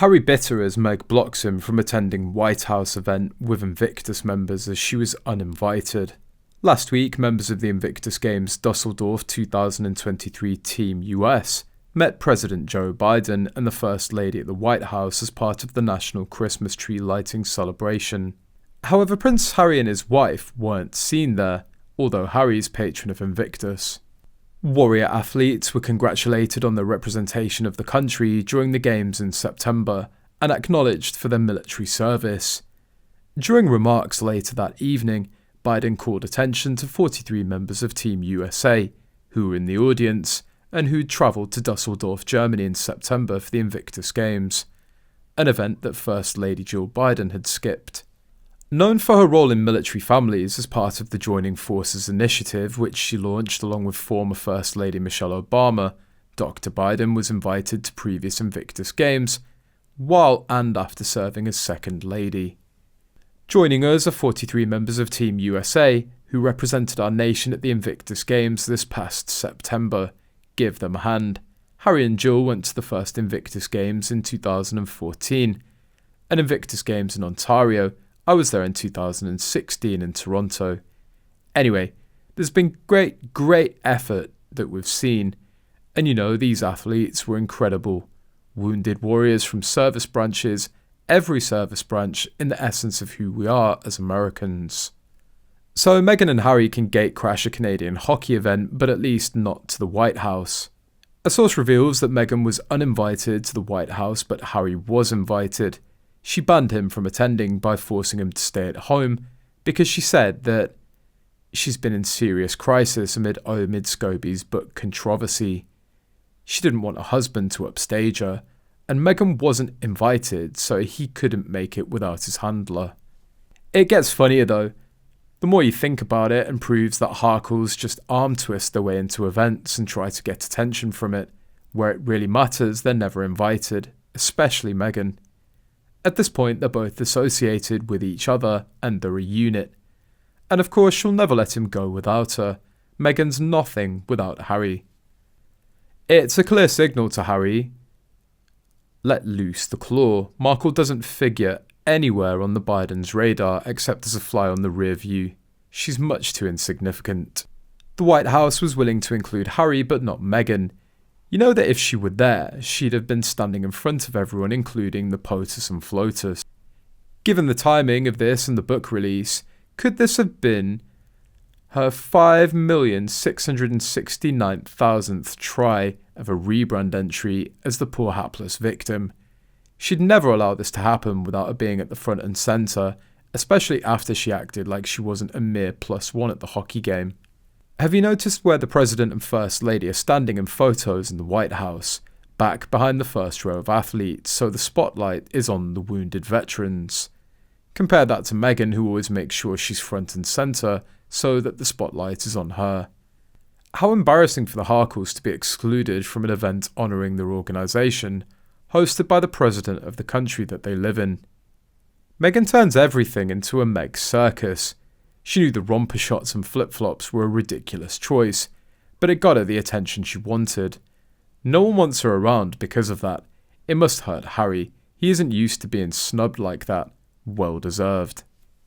Harry bitter as Meg blocks him from attending White House event with Invictus members as she was uninvited. Last week, members of the Invictus Games Düsseldorf 2023 Team US met President Joe Biden and the First Lady at the White House as part of the national Christmas tree lighting celebration. However, Prince Harry and his wife weren't seen there, although Harry is patron of Invictus. Warrior athletes were congratulated on their representation of the country during the Games in September and acknowledged for their military service. During remarks later that evening, Biden called attention to 43 members of Team USA, who were in the audience and who'd travelled to Düsseldorf, Germany in September for the Invictus Games, an event that First Lady Jill Biden had skipped. Known for her role in military families as part of the Joining Forces initiative, which she launched along with former First Lady Michelle Obama, Dr. Biden was invited to previous Invictus Games, while and after serving as Second Lady. Joining us are 43 members of Team USA, who represented our nation at the Invictus Games this past September. Give them a hand. Harry and Jill went to the first Invictus Games in 2014, an Invictus Games in Ontario. I was there in 2016 in Toronto. Anyway, there's been great effort that we've seen. And these athletes were incredible. Wounded warriors from service branches, every service branch in the essence of who we are as Americans. So Meghan and Harry can gatecrash a Canadian hockey event, but at least not to the White House. A source reveals that Meghan was uninvited to the White House, but Harry was invited. She banned him from attending by forcing him to stay at home because she said that she's been in serious crisis amid Scobie's book controversy. She didn't want a husband to upstage her, and Meghan wasn't invited, so he couldn't make it without his handler. It gets funnier though. The more you think about it, and proves that Harkles just arm twist their way into events and try to get attention from it. Where it really matters, they're never invited, especially Meghan. At this point, they're both associated with each other and they're a unit. And of course, she'll never let him go without her. Meghan's nothing without Harry. It's a clear signal to Harry. Let loose the claw. Markle doesn't figure anywhere on the Biden's radar except as a fly on the rear view. She's much too insignificant. The White House was willing to include Harry but not Meghan. You know that if she were there, she'd have been standing in front of everyone, including the POTUS and FLOTUS. Given the timing of this and the book release, could this have been her 5,669,000th try of a rebrand entry as the poor hapless victim? She'd never allow this to happen without her being at the front and centre, especially after she acted like she wasn't a mere +1 at the hockey game. Have you noticed where the President and First Lady are standing in photos in the White House, back behind the first row of athletes, so the spotlight is on the wounded veterans? Compare that to Meghan, who always makes sure she's front and centre, so that the spotlight is on her. How embarrassing for the Harkles to be excluded from an event honouring their organisation, hosted by the President of the country that they live in. Meghan turns everything into a Meg circus. She knew the romper shots and flip-flops were a ridiculous choice, but it got her the attention she wanted. No one wants her around because of that. It must hurt Harry. He isn't used to being snubbed like that. Well deserved.